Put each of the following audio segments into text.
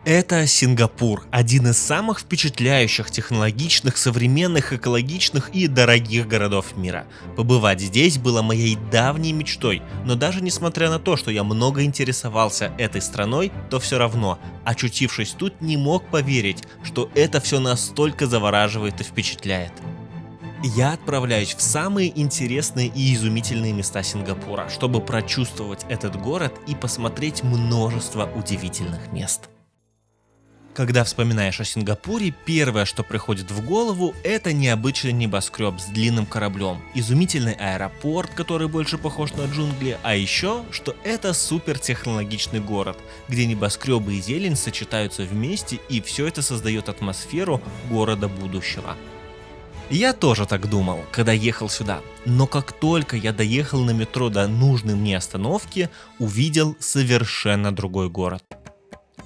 Это Сингапур, один из самых впечатляющих, технологичных, современных, экологичных и дорогих городов мира. Побывать здесь было моей давней мечтой, но даже несмотря на то, что я много интересовался этой страной, то все равно, очутившись тут, не мог поверить, что это все настолько завораживает и впечатляет. Я отправляюсь в самые интересные и изумительные места Сингапура, чтобы прочувствовать этот город и посмотреть множество удивительных мест. Когда вспоминаешь о Сингапуре, первое, что приходит в голову, это необычный небоскреб с длинным кораблем, изумительный аэропорт, который больше похож на джунгли, а еще, что это супертехнологичный город, где небоскребы и зелень сочетаются вместе, и все это создает атмосферу города будущего. Я тоже так думал, когда ехал сюда, но как только я доехал на метро до нужной мне остановки, увидел совершенно другой город.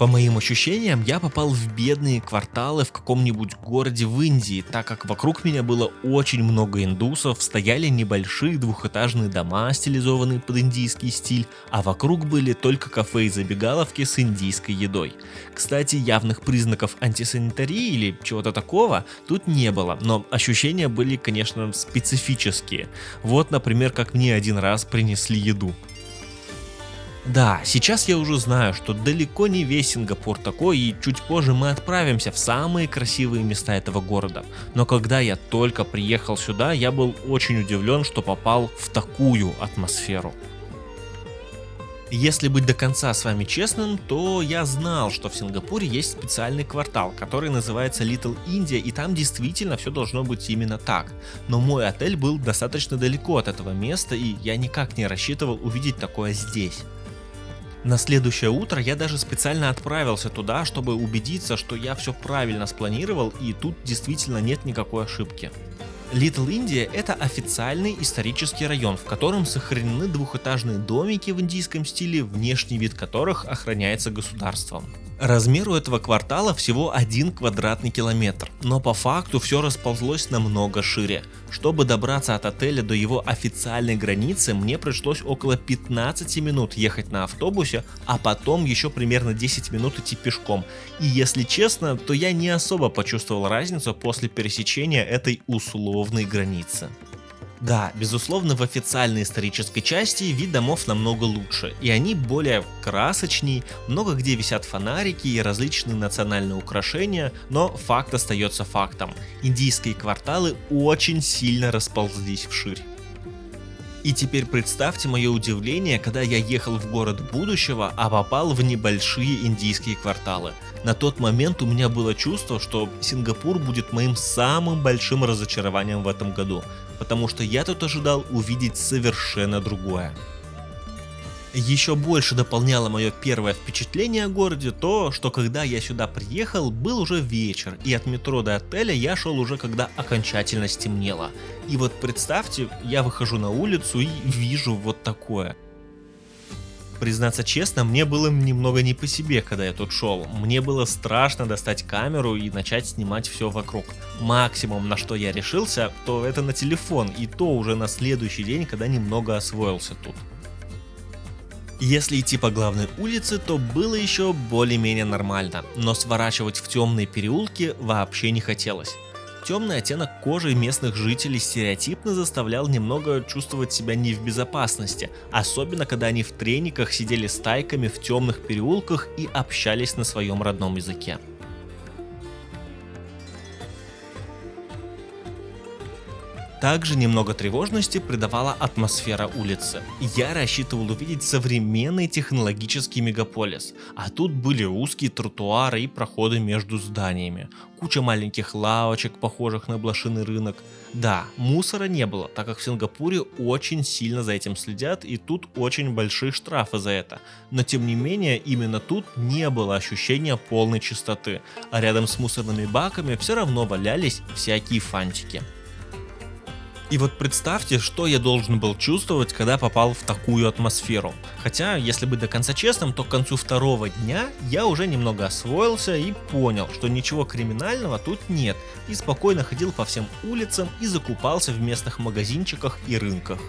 По моим ощущениям, я попал в бедные кварталы в каком-нибудь городе в Индии, так как вокруг меня было очень много индусов, стояли небольшие двухэтажные дома, стилизованные под индийский стиль, а вокруг были только кафе и забегаловки с индийской едой. Кстати, явных признаков антисанитарии или чего-то такого тут не было, но ощущения были, конечно, специфические. Вот, например, как мне один раз принесли еду. Да, сейчас я уже знаю, что далеко не весь Сингапур такой, и чуть позже мы отправимся в самые красивые места этого города. Но когда я только приехал сюда, я был очень удивлен, что попал в такую атмосферу. Если быть до конца с вами честным, то я знал, что в Сингапуре есть специальный квартал, который называется Little India, и там действительно все должно быть именно так. Но мой отель был достаточно далеко от этого места, и я никак не рассчитывал увидеть такое здесь. На следующее утро я даже специально отправился туда, чтобы убедиться, что я все правильно спланировал и тут действительно нет никакой ошибки. Little India – это официальный исторический район, в котором сохранены двухэтажные домики в индийском стиле, внешний вид которых охраняется государством. Размер у этого квартала всего 1 квадратный километр, но по факту все расползлось намного шире. Чтобы добраться от отеля до его официальной границы, мне пришлось около 15 минут ехать на автобусе, а потом еще примерно 10 минут идти пешком. И если честно, то я не особо почувствовал разницу после пересечения этой условной границы. Да, безусловно, в официальной исторической части вид домов намного лучше, и они более красочней, много где висят фонарики и различные национальные украшения, но факт остается фактом. Индийские кварталы очень сильно расползлись вширь. И теперь представьте мое удивление, когда я ехал в город будущего, а попал в небольшие индийские кварталы. На тот момент у меня было чувство, что Сингапур будет моим самым большим разочарованием в этом году, потому что я тут ожидал увидеть совершенно другое. Еще больше дополняло мое первое впечатление о городе то, что когда я сюда приехал, был уже вечер, и от метро до отеля я шел уже когда окончательно стемнело. И вот представьте, я выхожу на улицу и вижу вот такое. Признаться честно, мне было немного не по себе, когда я тут шел. Мне было страшно достать камеру и начать снимать все вокруг. Максимум, на что я решился, то это на телефон, и то уже на следующий день, когда немного освоился тут. Если идти по главной улице, то было еще более-менее нормально, но сворачивать в темные переулки вообще не хотелось. Темный оттенок кожи местных жителей стереотипно заставлял немного чувствовать себя не в безопасности, особенно когда они в трениках сидели стайками в темных переулках и общались на своем родном языке. Также немного тревожности придавала атмосфера улицы. Я рассчитывал увидеть современный технологический мегаполис, а тут были узкие тротуары и проходы между зданиями, куча маленьких лавочек, похожих на блошиный рынок. Да, мусора не было, так как в Сингапуре очень сильно за этим следят и тут очень большие штрафы за это. Но тем не менее, именно тут не было ощущения полной чистоты, а рядом с мусорными баками все равно валялись всякие фантики. И вот представьте, что я должен был чувствовать, когда попал в такую атмосферу. Хотя, если быть до конца честным, то к концу второго дня я уже немного освоился и понял, что ничего криминального тут нет, и спокойно ходил по всем улицам и закупался в местных магазинчиках и рынках.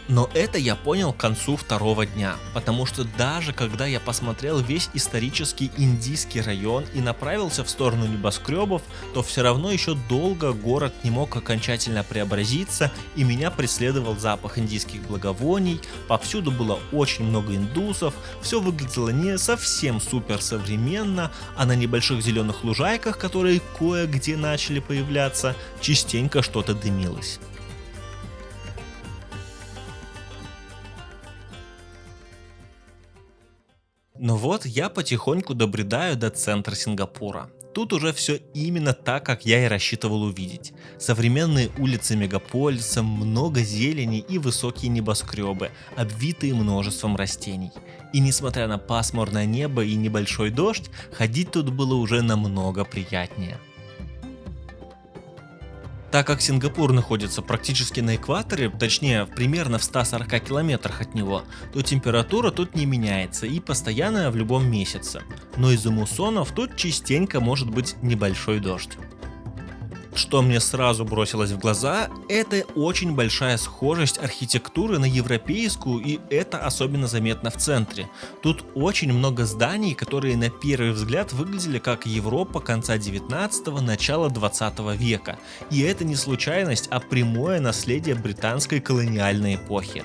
Но это я понял к концу второго дня, потому что даже когда я посмотрел весь исторический индийский район и направился в сторону небоскребов, то все равно еще долго город не мог окончательно преобразиться, и меня преследовал запах индийских благовоний, повсюду было очень много индусов, все выглядело не совсем супер современно, а на небольших зеленых лужайках, которые кое-где начали появляться, частенько что-то дымилось. Но вот я потихоньку добредаю до центра Сингапура. Тут уже все именно так, как я и рассчитывал увидеть. Современные улицы мегаполиса, много зелени и высокие небоскребы, обвитые множеством растений. И несмотря на пасмурное небо и небольшой дождь, ходить тут было уже намного приятнее. Так как Сингапур находится практически на экваторе, точнее примерно в 140 километрах от него, то температура тут не меняется и постоянная в любом месяце. Но из-за муссонов тут частенько может быть небольшой дождь. Что мне сразу бросилось в глаза, это очень большая схожесть архитектуры на европейскую, и это особенно заметно в центре. Тут очень много зданий, которые на первый взгляд выглядели как Европа конца 19-го, начала 20 века. И это не случайность, а прямое наследие британской колониальной эпохи.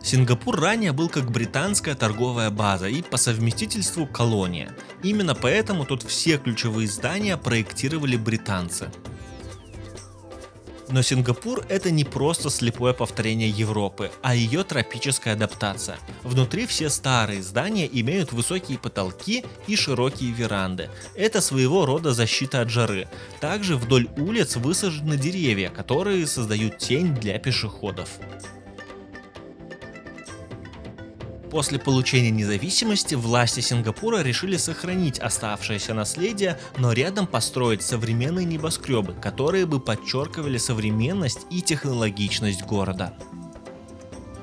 Сингапур ранее был как британская торговая база и по совместительству колония. Именно поэтому тут все ключевые здания проектировали британцы. Но Сингапур — это не просто слепое повторение Европы, а ее тропическая адаптация. Внутри все старые здания имеют высокие потолки и широкие веранды. Это своего рода защита от жары. Также вдоль улиц высажены деревья, которые создают тень для пешеходов. После получения независимости власти Сингапура решили сохранить оставшееся наследие, но рядом построить современные небоскребы, которые бы подчеркивали современность и технологичность города.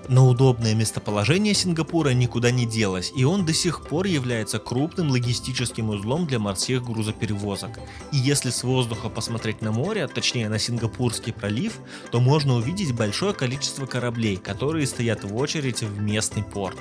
Но удобное местоположение Сингапура никуда не делось, и он до сих пор является крупным логистическим узлом для морских грузоперевозок. И если с воздуха посмотреть на море, точнее на Сингапурский пролив, то можно увидеть большое количество кораблей, которые стоят в очередь в местный порт.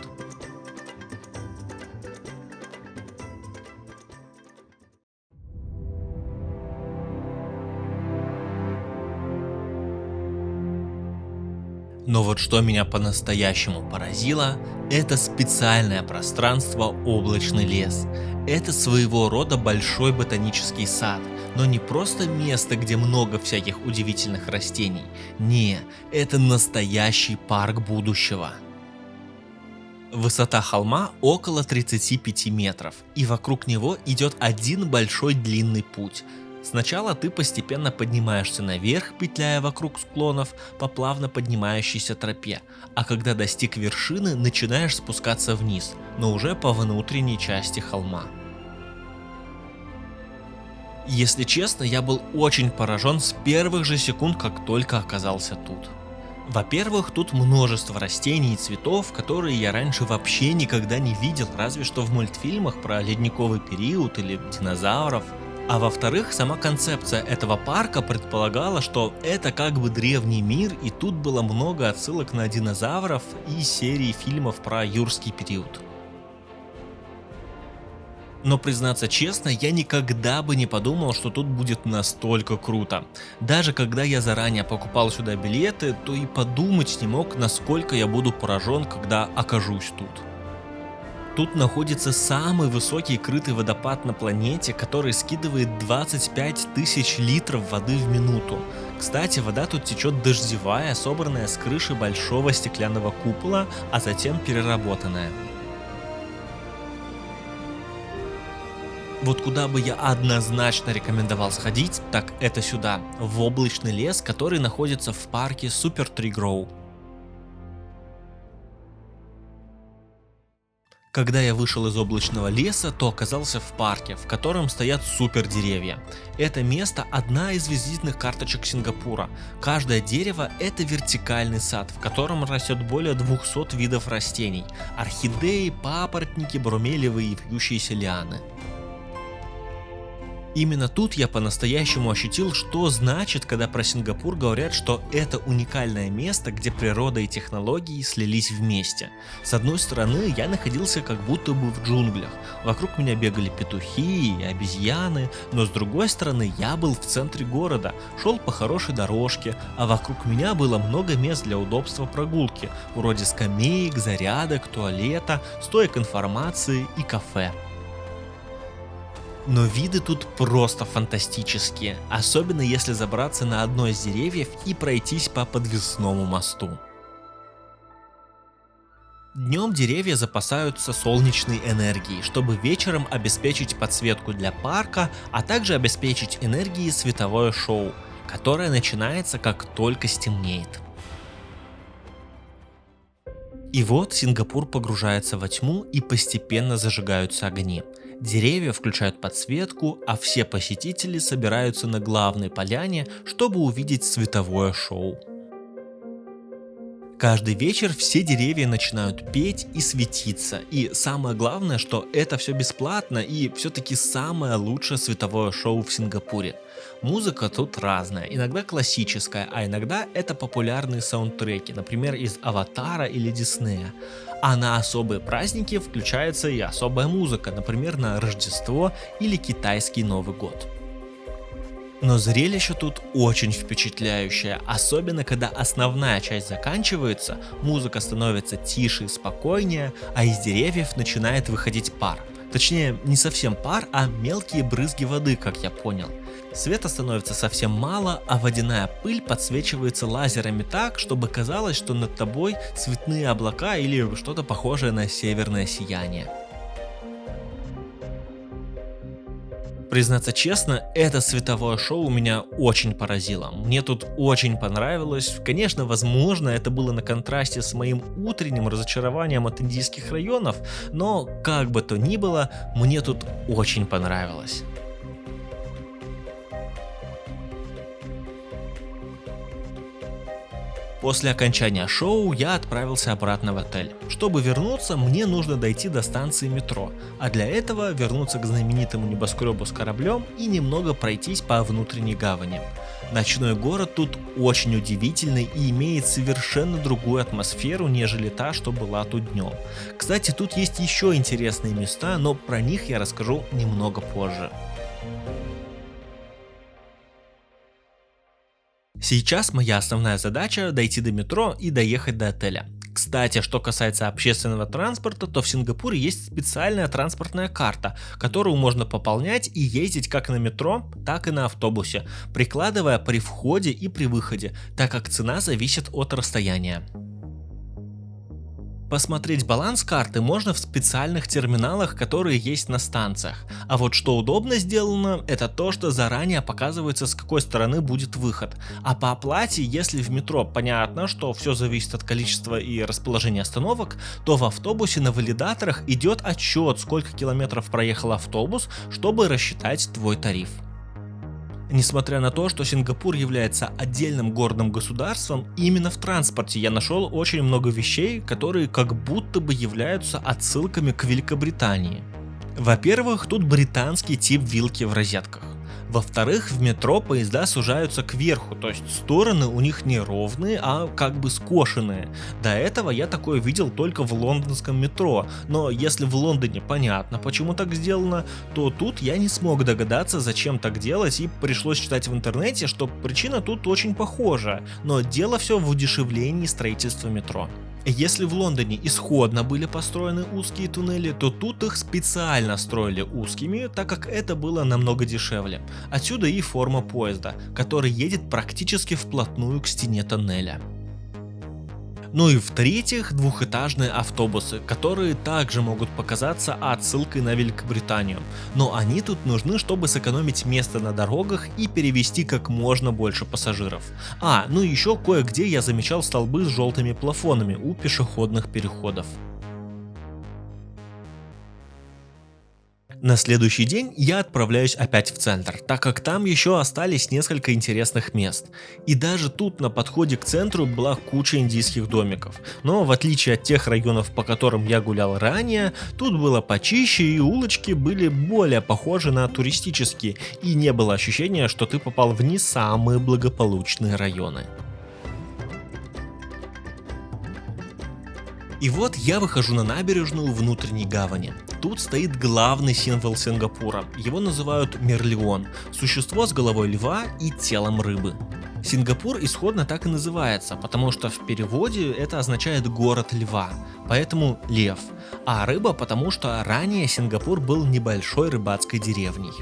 Но вот что меня по-настоящему поразило, это специальное пространство «Облачный лес». Это своего рода большой ботанический сад, но не просто место, где много всяких удивительных растений. Не, это настоящий парк будущего. Высота холма около 35 метров, и вокруг него идет один большой длинный путь. Сначала ты постепенно поднимаешься наверх, петляя вокруг склонов по плавно поднимающейся тропе, а когда достиг вершины, начинаешь спускаться вниз, но уже по внутренней части холма. Если честно, я был очень поражен с первых же секунд, как только оказался тут. Во-первых, тут множество растений и цветов, которые я раньше вообще никогда не видел, разве что в мультфильмах про ледниковый период или динозавров. А во-вторых, сама концепция этого парка предполагала, что это как бы древний мир, и тут было много отсылок на динозавров и серии фильмов про юрский период. Но признаться честно, я никогда бы не подумал, что тут будет настолько круто. Даже когда я заранее покупал сюда билеты, то и подумать не мог, насколько я буду поражен, когда окажусь тут. Тут находится самый высокий крытый водопад на планете, который скидывает 25 тысяч литров воды в минуту. Кстати, вода тут течет дождевая, собранная с крыши большого стеклянного купола, а затем переработанная. Вот куда бы я однозначно рекомендовал сходить, так это сюда, в облачный лес, который находится в парке Super Tree Grove. Когда я вышел из облачного леса, то оказался в парке, в котором стоят супер деревья. Это место одна из визитных карточек Сингапура. Каждое дерево — это вертикальный сад, в котором растет более 200 видов растений: орхидеи, папоротники, брумелевые и вьющиеся лианы. Именно тут я по-настоящему ощутил, что значит, когда про Сингапур говорят, что это уникальное место, где природа и технологии слились вместе. С одной стороны, я находился как будто бы в джунглях. Вокруг меня бегали петухи и обезьяны, но с другой стороны, я был в центре города, шел по хорошей дорожке, а вокруг меня было много мест для удобства прогулки, вроде скамеек, зарядок, туалета, стоек информации и кафе. Но виды тут просто фантастические, особенно если забраться на одно из деревьев и пройтись по подвесному мосту. Днем деревья запасаются солнечной энергией, чтобы вечером обеспечить подсветку для парка, а также обеспечить энергией световое шоу, которое начинается как только стемнеет. И вот Сингапур погружается во тьму и постепенно зажигаются огни. Деревья включают подсветку, а все посетители собираются на главной поляне, чтобы увидеть световое шоу. Каждый вечер все деревья начинают петь и светиться, и самое главное, что это все бесплатно и все-таки самое лучшее световое шоу в Сингапуре. Музыка тут разная, иногда классическая, а иногда это популярные саундтреки, например из Аватара или Диснея. А на особые праздники включается и особая музыка, например на Рождество или китайский Новый год. Но зрелище тут очень впечатляющее, особенно когда основная часть заканчивается, музыка становится тише и спокойнее, а из деревьев начинает выходить пар. Точнее, не совсем пар, а мелкие брызги воды, как я понял. Света становится совсем мало, а водяная пыль подсвечивается лазерами так, чтобы казалось, что над тобой цветные облака или что-то похожее на северное сияние. Признаться честно, это световое шоу меня очень поразило. Мне тут очень понравилось. Конечно, возможно, это было на контрасте с моим утренним разочарованием от индийских районов, но как бы то ни было, мне тут очень понравилось. После окончания шоу я отправился обратно в отель. Чтобы вернуться, мне нужно дойти до станции метро, а для этого вернуться к знаменитому небоскребу с кораблем и немного пройтись по внутренней гавани. Ночной город тут очень удивительный и имеет совершенно другую атмосферу, нежели та, что была тут днем. Кстати, тут есть еще интересные места, но про них я расскажу немного позже. Сейчас моя основная задача дойти до метро и доехать до отеля. Кстати, что касается общественного транспорта, то в Сингапуре есть специальная транспортная карта, которую можно пополнять и ездить как на метро, так и на автобусе, прикладывая при входе и при выходе, так как цена зависит от расстояния. Посмотреть баланс карты можно в специальных терминалах, которые есть на станциях. А вот что удобно сделано, это то, что заранее показывается, с какой стороны будет выход. А по оплате, если в метро понятно, что все зависит от количества и расположения остановок, то в автобусе на валидаторах идет отчет, сколько километров проехал автобус, чтобы рассчитать твой тариф. Несмотря на то, что Сингапур является отдельным городом государством, именно в транспорте я нашел очень много вещей, которые как будто бы являются отсылками к Великобритании. Во-первых, тут британский тип вилки в розетках. Во-вторых, в метро поезда сужаются кверху, то есть стороны у них не ровные, а как бы скошенные. До этого я такое видел только в лондонском метро, но если в Лондоне понятно, почему так сделано, то тут я не смог догадаться, зачем так делать, и пришлось читать в интернете, что причина тут очень похожа, но дело все в удешевлении строительства метро. Если в Лондоне исходно были построены узкие туннели, то тут их специально строили узкими, так как это было намного дешевле. Отсюда и форма поезда, который едет практически вплотную к стене тоннеля. Ну и в-третьих, двухэтажные автобусы, которые также могут показаться отсылкой на Великобританию. Но они тут нужны, чтобы сэкономить место на дорогах и перевезти как можно больше пассажиров. Ну и еще кое-где я замечал столбы с желтыми плафонами у пешеходных переходов. На следующий день я отправляюсь опять в центр, так как там еще остались несколько интересных мест. И даже тут на подходе к центру была куча индийских домиков. Но в отличие от тех районов, по которым я гулял ранее, тут было почище и улочки были более похожи на туристические, и не было ощущения, что ты попал в не самые благополучные районы. И вот я выхожу на набережную внутренней гавани. Тут стоит главный символ Сингапура. Его называют Мерлион – существо с головой льва и телом рыбы. Сингапур исходно так и называется, потому что в переводе это означает «город льва», поэтому лев, а рыба потому что ранее Сингапур был небольшой рыбацкой деревней.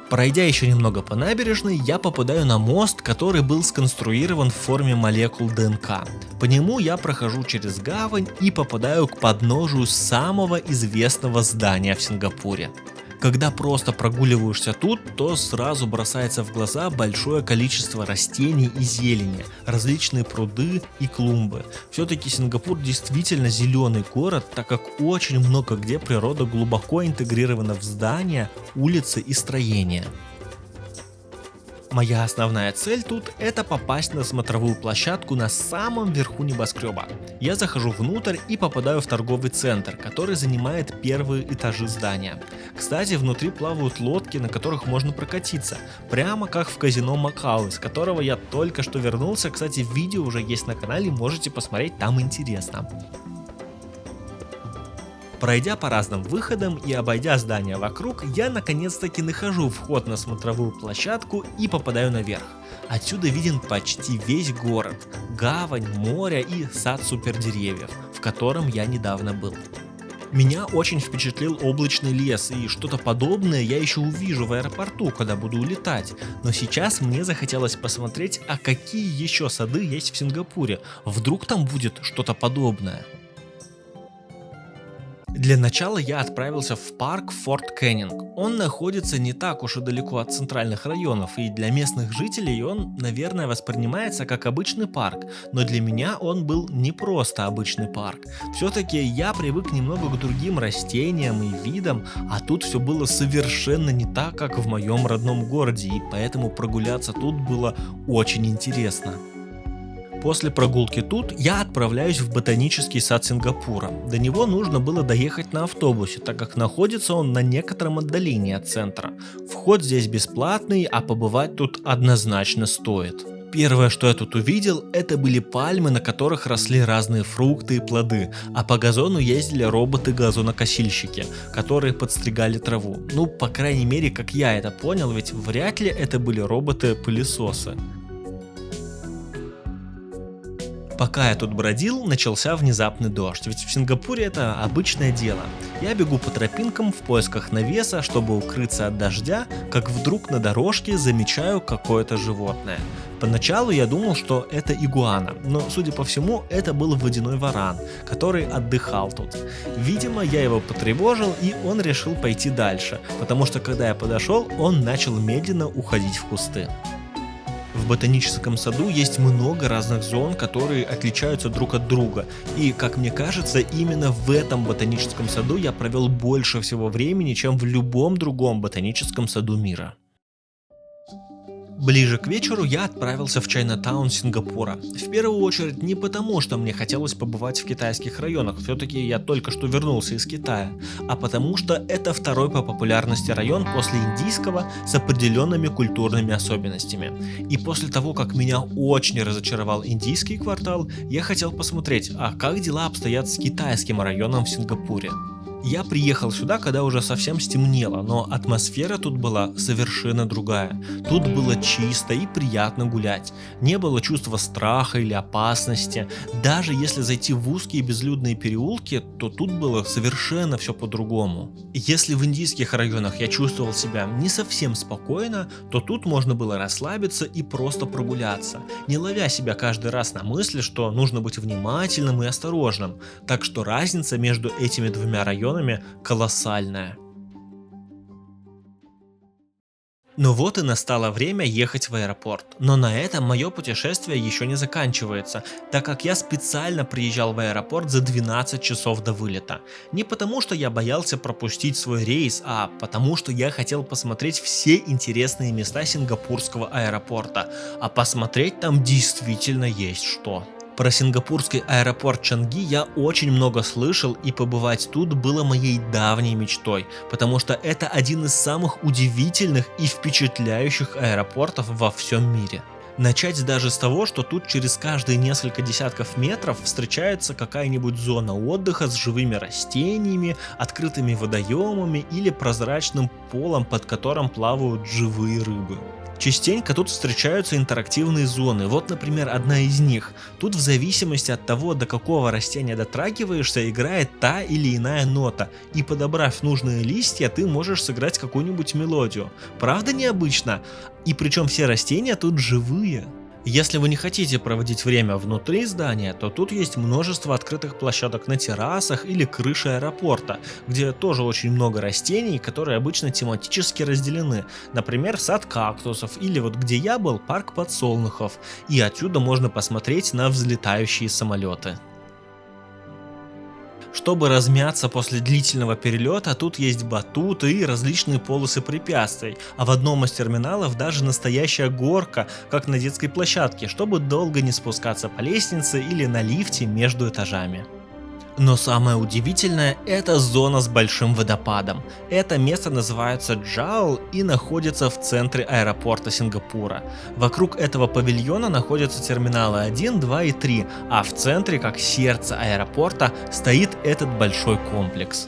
Пройдя еще немного по набережной, я попадаю на мост, который был сконструирован в форме молекул ДНК. По нему я прохожу через гавань и попадаю к подножию самого известного здания в Сингапуре. Когда просто прогуливаешься тут, то сразу бросается в глаза большое количество растений и зелени, различные пруды и клумбы. Все-таки Сингапур действительно зеленый город, так как очень много где природа глубоко интегрирована в здания, улицы и строения. Моя основная цель тут – это попасть на смотровую площадку на самом верху небоскреба. Я захожу внутрь и попадаю в торговый центр, который занимает первые этажи здания. Кстати, внутри плавают лодки, на которых можно прокатиться, прямо как в казино Макао, из которого я только что вернулся. Кстати, видео уже есть на канале, можете посмотреть, там интересно. Пройдя по разным выходам и обойдя здание вокруг, я наконец-таки нахожу вход на смотровую площадку и попадаю наверх. Отсюда виден почти весь город, гавань, море и сад супердеревьев, в котором я недавно был. Меня очень впечатлил облачный лес, и что-то подобное я еще увижу в аэропорту, когда буду улетать. Но сейчас мне захотелось посмотреть, а какие еще сады есть в Сингапуре. Вдруг там будет что-то подобное. Для начала я отправился в парк Форт Кеннинг. Он находится не так уж и далеко от центральных районов, и для местных жителей он, наверное, воспринимается как обычный парк, но для меня он был не просто обычный парк. Все-таки я привык немного к другим растениям и видам, а тут все было совершенно не так, как в моем родном городе, и поэтому прогуляться тут было очень интересно. После прогулки тут я отправляюсь в ботанический сад Сингапура. До него нужно было доехать на автобусе, так как находится он на некотором отдалении от центра. Вход здесь бесплатный, а побывать тут однозначно стоит. Первое, что я тут увидел, это были пальмы, на которых росли разные фрукты и плоды, а по газону ездили роботы-газонокосильщики, которые подстригали траву. Ну, по крайней мере, как я это понял, ведь вряд ли это были роботы-пылесосы. Пока я тут бродил, начался внезапный дождь, ведь в Сингапуре это обычное дело. Я бегу по тропинкам в поисках навеса, чтобы укрыться от дождя, как вдруг на дорожке замечаю какое-то животное. Поначалу я думал, что это игуана, но, судя по всему, это был водяной варан, который отдыхал тут. Видимо, я его потревожил, и он решил пойти дальше, потому что когда я подошел, он начал медленно уходить в кусты. В ботаническом саду есть много разных зон, которые отличаются друг от друга, и, как мне кажется, именно в этом ботаническом саду я провел больше всего времени, чем в любом другом ботаническом саду мира. Ближе к вечеру я отправился в Чайнатаун Сингапура. В первую очередь не потому, что мне хотелось побывать в китайских районах, все-таки я только что вернулся из Китая, а потому что это второй по популярности район после индийского с определенными культурными особенностями. И после того, как меня очень разочаровал индийский квартал, я хотел посмотреть, а как дела обстоят с китайским районом в Сингапуре. Я приехал сюда, когда уже совсем стемнело, но атмосфера тут была совершенно другая. Тут было чисто и приятно гулять. Не было чувства страха или опасности. Даже если зайти в узкие безлюдные переулки, то тут было совершенно все по-другому. Если в индийских районах я чувствовал себя не совсем спокойно, то тут можно было расслабиться и просто прогуляться, не ловя себя каждый раз на мысли, что нужно быть внимательным и осторожным. Так что разница между этими двумя районами колоссальная. Ну вот и настало время ехать в аэропорт. Но на этом мое путешествие еще не заканчивается, так как я специально приезжал в аэропорт за 12 часов до вылета. Не потому, что я боялся пропустить свой рейс, а потому, что я хотел посмотреть все интересные места сингапурского аэропорта. А посмотреть там действительно есть что. Про сингапурский аэропорт Чанги я очень много слышал, и побывать тут было моей давней мечтой, потому что это один из самых удивительных и впечатляющих аэропортов во всем мире. Начать даже с того, что тут через каждые несколько десятков метров встречается какая-нибудь зона отдыха с живыми растениями, открытыми водоемами или прозрачным полом, под которым плавают живые рыбы. Частенько тут встречаются интерактивные зоны, вот, например, одна из них. Тут в зависимости от того, до какого растения дотрагиваешься, играет та или иная нота, и подобрав нужные листья, ты можешь сыграть какую-нибудь мелодию. Правда необычно? И причем все растения тут живые. Если вы не хотите проводить время внутри здания, то тут есть множество открытых площадок на террасах или крыше аэропорта, где тоже очень много растений, которые обычно тематически разделены. Например, сад кактусов, или вот где я был, парк подсолнухов, и отсюда можно посмотреть на взлетающие самолеты. Чтобы размяться после длительного перелета, тут есть батуты и различные полосы препятствий, а в одном из терминалов даже настоящая горка, как на детской площадке, чтобы долго не спускаться по лестнице или на лифте между этажами. Но самое удивительное — это зона с большим водопадом. Это место называется Джаул и находится в центре аэропорта Сингапура. Вокруг этого павильона находятся терминалы 1, 2 и 3, а в центре, как сердце аэропорта, стоит этот большой комплекс.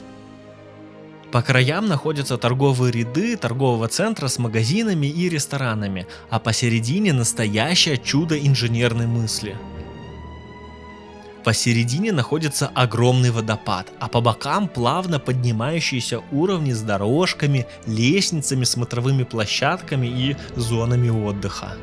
По краям находятся торговые ряды торгового центра с магазинами и ресторанами, а посередине настоящее чудо инженерной мысли. Посередине находится огромный водопад, а по бокам плавно поднимающиеся уровни с дорожками, лестницами, смотровыми площадками и зонами отдыха.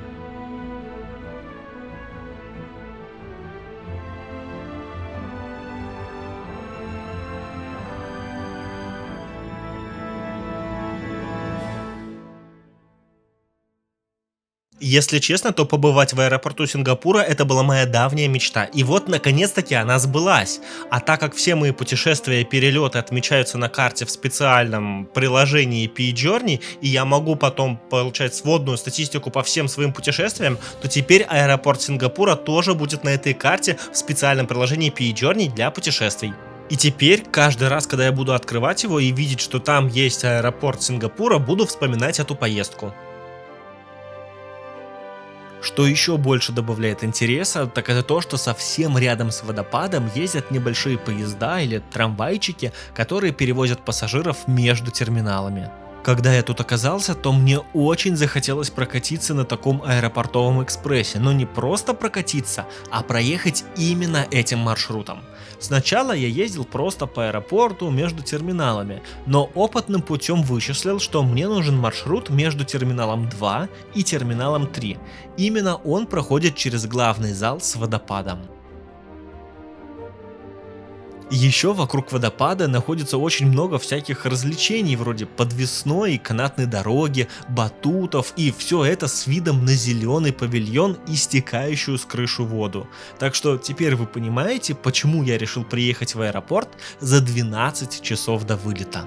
Если честно, то побывать в аэропорту Сингапура — это была моя давняя мечта. И вот, наконец-таки, она сбылась. А так как все мои путешествия и перелеты отмечаются на карте в специальном приложении P-Journey, и я могу потом получать сводную статистику по всем своим путешествиям, то теперь аэропорт Сингапура тоже будет на этой карте в специальном приложении P-Journey для путешествий. И теперь, каждый раз, когда я буду открывать его и видеть, что там есть аэропорт Сингапура, буду вспоминать эту поездку. Что еще больше добавляет интереса, так это то, что совсем рядом с водопадом ездят небольшие поезда или трамвайчики, которые перевозят пассажиров между терминалами. Когда я тут оказался, то мне очень захотелось прокатиться на таком аэропортовом экспрессе, но не просто прокатиться, а проехать именно этим маршрутом. Сначала я ездил просто по аэропорту между терминалами, но опытным путем вычислил, что мне нужен маршрут между терминалом 2 и терминалом 3. Именно он проходит через главный зал с водопадом. Еще вокруг водопада находится очень много всяких развлечений, вроде подвесной и канатной дороги, батутов, и все это с видом на зеленый павильон и стекающую с крыши воду. Так что теперь вы понимаете, почему я решил приехать в аэропорт за 12 часов до вылета.